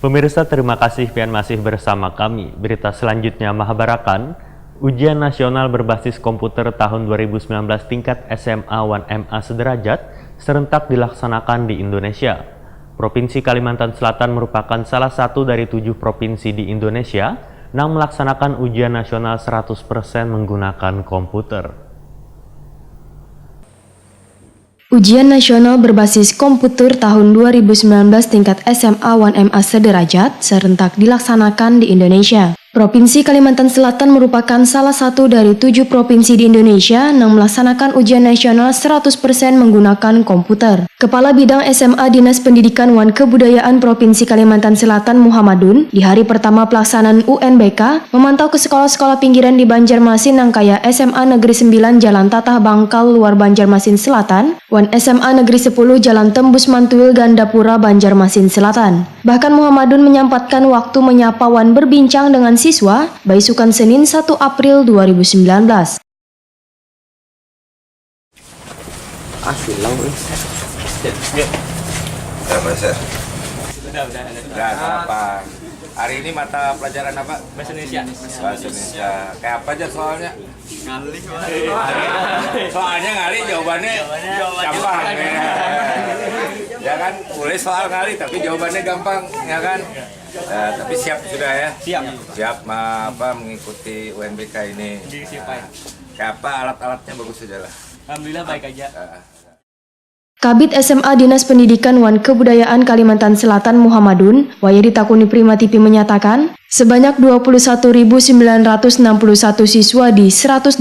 Pemirsa, terima kasih pian masih bersama kami. Berita selanjutnya Mahabarakan, ujian nasional berbasis komputer tahun 2019 tingkat SMA 1MA sederajat serentak dilaksanakan di Indonesia. Provinsi Kalimantan Selatan merupakan salah satu dari 7 provinsi di Indonesia yang melaksanakan ujian nasional 100% menggunakan komputer. Ujian nasional berbasis komputer tahun 2019 tingkat SMA 1MA sederajat serentak dilaksanakan di Indonesia. Provinsi Kalimantan Selatan merupakan salah satu dari 7 provinsi di Indonesia yang melaksanakan ujian nasional 100% menggunakan komputer. Kepala Bidang SMA Dinas Pendidikan Wan Kebudayaan Provinsi Kalimantan Selatan Muhammadun di hari pertama pelaksanaan UNBK memantau ke sekolah-sekolah pinggiran di Banjarmasin yang kaya SMA Negeri 9 Jalan Tatah Bangkal Luar Banjarmasin Selatan, Wan SMA Negeri 10 Jalan Tembus Mantuil Gandapura Banjarmasin Selatan. Bahkan Muhammadun menyempatkan waktu menyapa Wan berbincang dengan siswa Baisukan Senin 1 April 2019. Udah, apa? Hari ini mata pelajaran apa? Bahasa Indonesia. Bahasa Indonesia. Kayak apa aja soalnya? Ngalih. Soalnya ngali jawabannya gampang. Ya kan, boleh soal ngali tapi jawabannya gampang, ya kan? Tapi siap sudah ya? Siap mengikuti UNBK ini. Kayak apa alat-alatnya bagus saja lah. Alhamdulillah baik aja. Kabid SMA Dinas Pendidikan Wan Kebudayaan Kalimantan Selatan Muhammadun, Wayadi Takuni Prima TV menyatakan, sebanyak 21.961 siswa di 188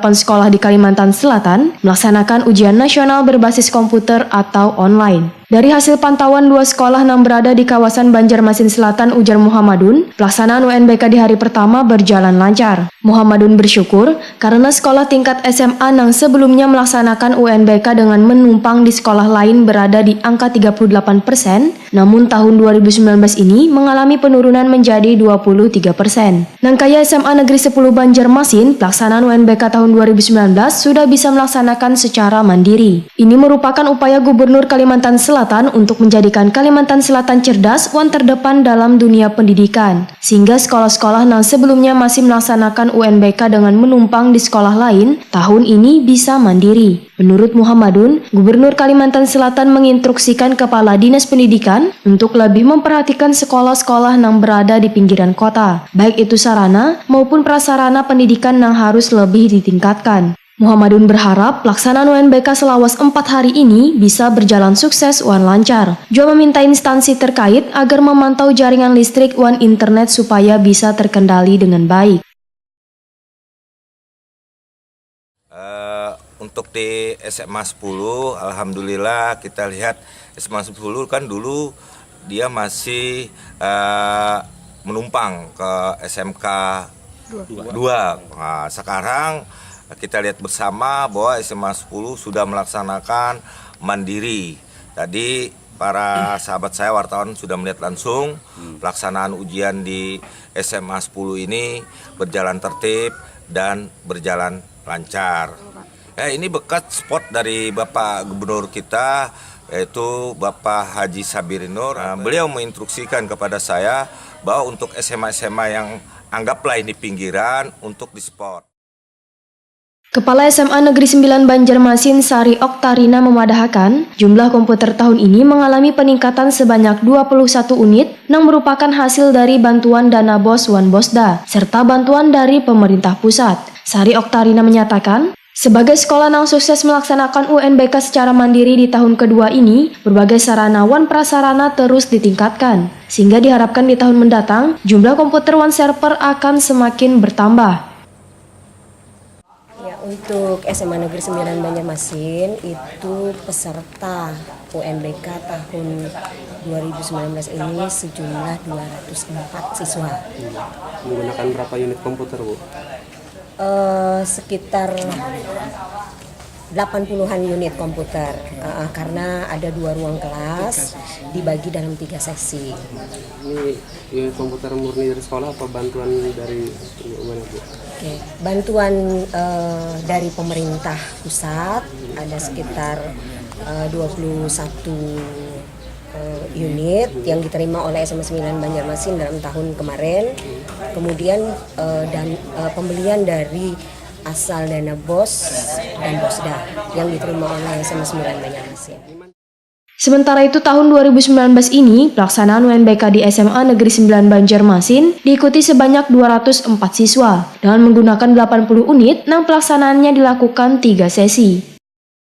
sekolah di Kalimantan Selatan melaksanakan ujian nasional berbasis komputer atau online. Dari hasil pantauan 2 sekolah yang berada di kawasan Banjarmasin Selatan, ujar Muhammadun, pelaksanaan UNBK di hari pertama berjalan lancar. Muhammadun bersyukur karena sekolah tingkat SMA yang sebelumnya melaksanakan UNBK dengan menumpang di sekolah lain berada di angka 38%, namun tahun 2019 ini mengalami penurunan menjadi 23%. Nangkaya SMA Negeri 10 Banjarmasin, pelaksanaan UNBK tahun 2019 sudah bisa melaksanakan secara mandiri. Ini merupakan upaya Gubernur Kalimantan Selatan untuk menjadikan Kalimantan Selatan cerdas wan terdepan dalam dunia pendidikan, sehingga sekolah-sekolah yang sebelumnya masih melaksanakan UNBK dengan menumpang di sekolah lain, tahun ini bisa mandiri. Menurut Muhammadun, Gubernur Kalimantan Selatan menginstruksikan Kepala Dinas Pendidikan untuk lebih memperhatikan sekolah-sekolah yang berada di pinggiran kota, baik itu sarana maupun prasarana pendidikan yang harus lebih ditingkatkan. Muhammadun berharap pelaksanaan UNBK selawas 4 hari ini bisa berjalan sukses wan lancar. Juga meminta instansi terkait agar memantau jaringan listrik wan internet supaya bisa terkendali dengan baik. Untuk di SMA 10, alhamdulillah kita lihat SMA 10 kan dulu dia masih menumpang ke SMK 2. Nah, sekarang kita lihat bersama bahwa SMA 10 sudah melaksanakan mandiri. Tadi para sahabat saya wartawan sudah melihat langsung pelaksanaan ujian di SMA 10 ini berjalan tertib dan berjalan lancar. Ini bekas spot dari Bapak Gubernur kita, yaitu Bapak Haji Sabirin Nur. Beliau menginstruksikan kepada saya bahwa untuk SMA-SMA yang anggaplah ini pinggiran untuk di-spot. Kepala SMA Negeri 9 Banjarmasin Sari Oktarina memadahkan, jumlah komputer tahun ini mengalami peningkatan sebanyak 21 unit yang merupakan hasil dari bantuan dana BOS Wan Bosda, serta bantuan dari pemerintah pusat. Sari Oktarina menyatakan, sebagai sekolah yang sukses melaksanakan UNBK secara mandiri di tahun kedua ini, berbagai sarana wan prasarana terus ditingkatkan, sehingga diharapkan di tahun mendatang, jumlah komputer wan server akan semakin bertambah. Untuk SMA Negeri 9 Banjarmasin itu peserta UNBK tahun 2019 ini sejumlah 204 siswa. Menggunakan berapa unit komputer, Bu? Sekitar 80-an unit komputer, karena ada 2 ruang kelas dibagi dalam 3 sesi. Ini unit komputer murni dari sekolah apa bantuan dari mana, Bu? Oke, bantuan dari pemerintah pusat ada sekitar 21 unit yang diterima oleh SMA 9 Banjarmasin dalam tahun kemarin. Kemudian pembelian dari asal dana BOS dan BOSDA yang diterima oleh SMA 9 Banjarmasin. Sementara itu tahun 2019 ini, pelaksanaan UNBK di SMA Negeri 9 Banjarmasin diikuti sebanyak 204 siswa. Dengan menggunakan 80 unit, pelaksanaannya dilakukan 3 sesi.